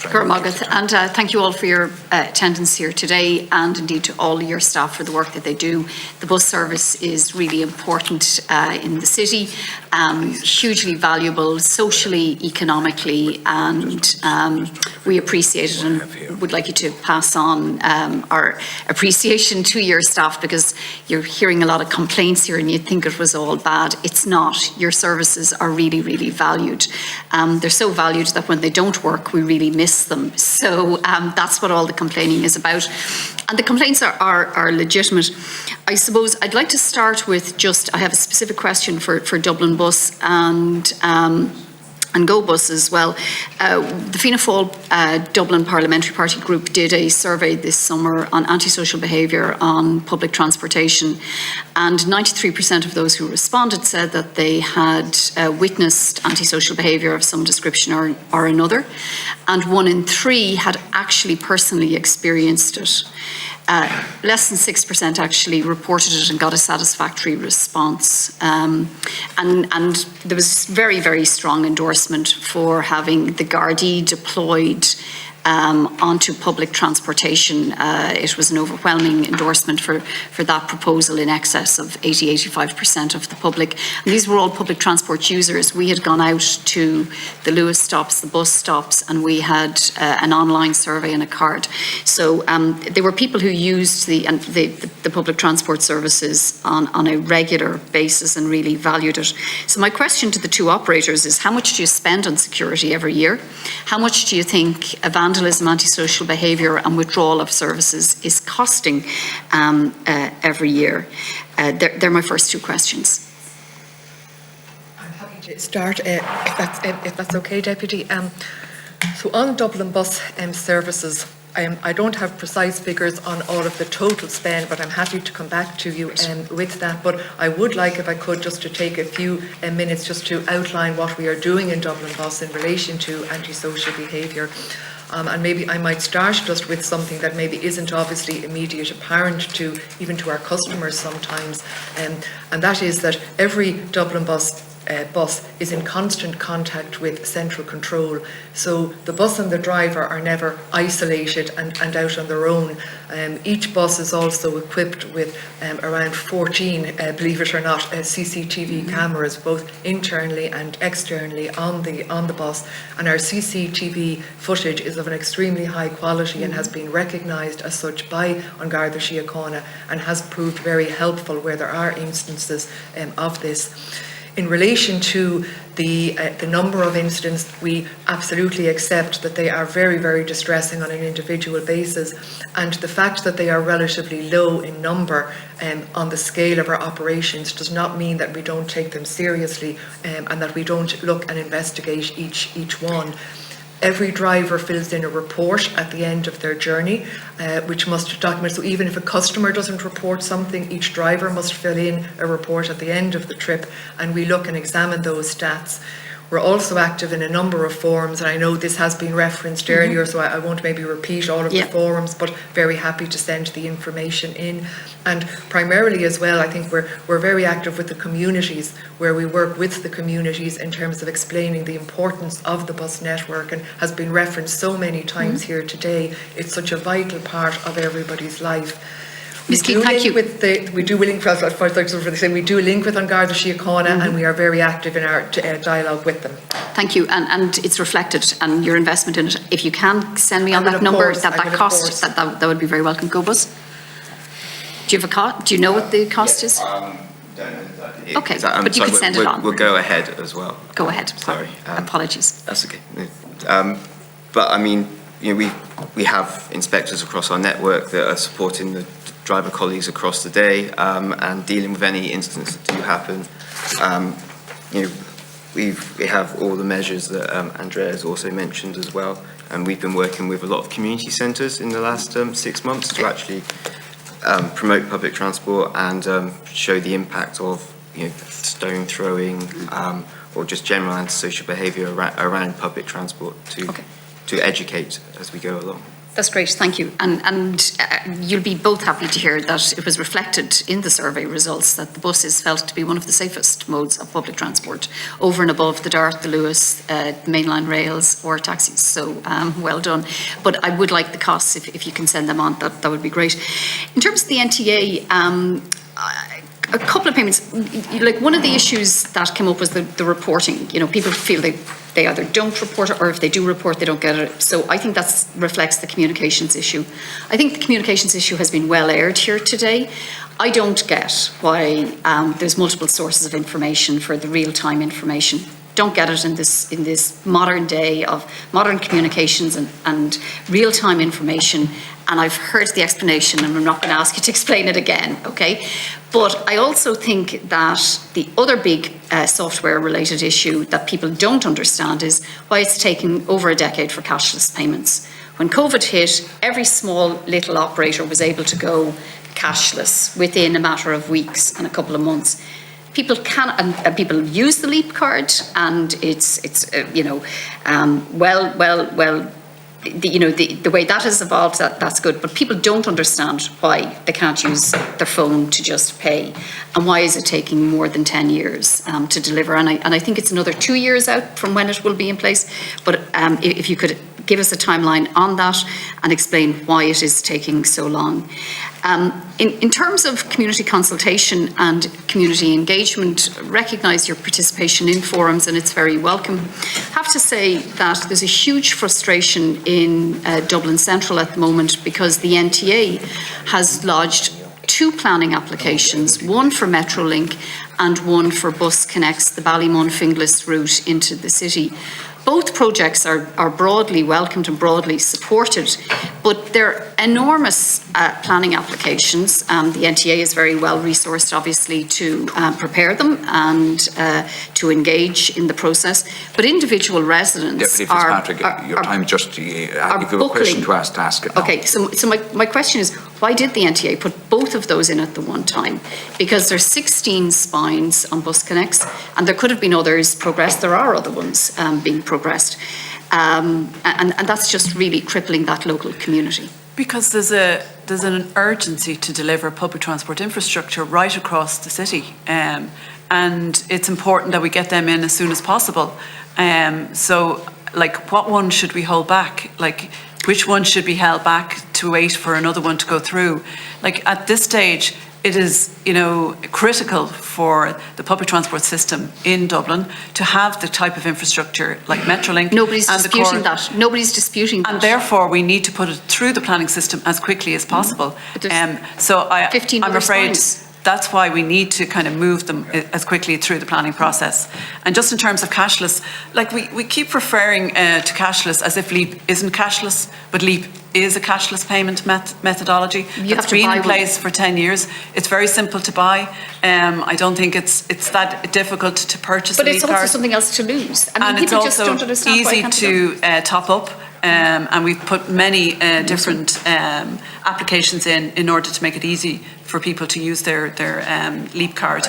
And thank you all for your attendance here today, and indeed to all your staff for the work that they do. The bus service is really important in the city, hugely valuable socially, economically, and we appreciate it and would like you to pass on our appreciation to your staff, because you're hearing a lot of complaints here and you'd think it was all bad. It's not. Your services are really, really valued. They're so valued that when they don't work, we really miss them. So that's what all the complaining is about. And the complaints are legitimate. I suppose I'd like to start with I have a specific question for Dublin Bus and Go Bus as well. The Fianna Fáil Dublin Parliamentary Party Group did a survey this summer on antisocial behaviour on public transportation, and 93% of those who responded said that they had witnessed antisocial behaviour of some description or another, and 1 in 3 had actually personally experienced it. Less than 6% actually reported it and got a satisfactory response. And there was very, very strong endorsement for having the Gardaí deployed onto public transportation. It was an overwhelming endorsement for that proposal, in excess of 80–85% of the public. And these were all public transport users. We had gone out to the Lewis stops, the bus stops, and we had an online survey and a card. So they were people who used the public transport services on a regular basis and really valued it. So my question to the two operators is, how much do you spend on security every year? How much do you think vandalism, antisocial behaviour and withdrawal of services is costing every year? They're my first two questions. I'm happy to start, if that's okay, Deputy. So on Dublin Bus services, I don't have precise figures on all of the total spend, but I'm happy to come back to you with that. But I would like, if I could, just to take a few minutes just to outline what we are doing in Dublin Bus in relation to antisocial behaviour. And maybe I might start just with something that maybe isn't obviously immediate apparent to even to our customers sometimes, and that is that every Dublin bus is in constant contact with central control. So the bus and the driver are never isolated and out on their own. Each bus is also equipped with around 14, believe it or not, CCTV cameras, both internally and externally on the bus. And our CCTV footage is of an extremely high quality and has been recognised as such by An Garda Síochána and has proved very helpful where there are instances of this. In relation to the number of incidents, we absolutely accept that they are very, very distressing on an individual basis, and the fact that they are relatively low in number on the scale of our operations does not mean that we don't take them seriously and that we don't look and investigate each one. Every driver fills in a report at the end of their journey, which must document. So even if a customer doesn't report something, each driver must fill in a report at the end of the trip, and we look and examine those stats. We're also active in a number of forums, and I know this has been referenced earlier, so I won't maybe repeat all of the forums, but very happy to send the information in. And primarily as well, I think we're very active with the communities, where we work with the communities in terms of explaining the importance of the bus network, and has been referenced so many times here today. It's such a vital part of everybody's life. We do link with An Garda Síochána, and we are very active in our dialogue with them. Thank you, and it's reflected, and your investment in it. If you can send me on that number, that cost, that would be very welcome. Go Bus. Do you have a cost? Do you know what the cost is? Don't know that. Okay, but you can send it on. We'll go ahead as well. Go ahead. Sorry. Apologies. That's okay. But I mean, we have inspectors across our network that are supporting the driver colleagues across the day and dealing with any incidents that do happen. We have all the measures that Andrea has also mentioned as well, and we've been working with a lot of community centres in the last 6 months to actually promote public transport and show the impact of stone throwing or just general antisocial behaviour around public transport to educate as we go along. That's great, thank you. And you'll be both happy to hear that it was reflected in the survey results that the bus is felt to be one of the safest modes of public transport, over and above the Dart, the Lewis, mainline rails or taxis. So well done. But I would like the costs, if you can send them on, that would be great. In terms of the NTA, a couple of payments, like one of the issues that came up was the reporting. You know, people feel they either don't report it, or if they do report, they don't get it. So I think that reflects the communications issue. I think the communications issue has been well aired here today. I don't get why there's multiple sources of information for the real-time information. Don't get it in this modern day of modern communications and real-time information. And I've heard the explanation, and I'm not going to ask you to explain it again, okay? But I also think that the other big software-related issue that people don't understand is why it's taken over a decade for cashless payments. When COVID hit, every small little operator was able to go cashless within a matter of weeks and a couple of months. People can, and people use the Leap card, and it's the way that has evolved, that's good. But people don't understand why they can't use their phone to just pay, and why is it taking more than 10 years to deliver? And I think it's another 2 years out from when it will be in place. But if you could give us a timeline on that and explain why it is taking so long. In terms of community consultation and community engagement, recognise your participation in forums, and it's very welcome. I have to say that there's a huge frustration in Dublin Central at the moment, because the NTA has lodged 2 planning applications, one for Metrolink and one for Bus Connects, the Ballymun-Finglas route into the city. Both projects are broadly welcomed and broadly supported, but they're enormous planning applications. The NTA is very well resourced, obviously, to prepare them and to engage in the process. But individual residents Deputy Fitzpatrick, your time just, if you have a question to ask it now. Okay, so my question is, why did the NTA put both of those in at the one time? Because there's 16 spines on Bus Connects, and there could have been others progressed. There are other ones being progressed. And that's just really crippling that local community. Because there's an urgency to deliver public transport infrastructure right across the city. And it's important that we get them in as soon as possible. So, like, what one should we hold back? Like, which one should be held back to wait for another one to go through? Like, at this stage, it is, critical for the public transport system in Dublin to have the type of infrastructure like Metrolink. Nobody's disputing that. Nobody's disputing that. And therefore, we need to put it through the planning system as quickly as possible. I'm afraid that's why we need to kind of move them as quickly through the planning process. And just in terms of cashless, like we keep referring to cashless as if Leap isn't cashless, but Leap is a cashless payment methodology. It's been in place for 10 years. It's very simple to buy. I don't think it's that difficult to purchase a Leap card. But it's also something else to lose. I mean, people just don't understand why it can't be done. Easy to top up. And we've put many different applications in order to make it easy for people to use their Leap card.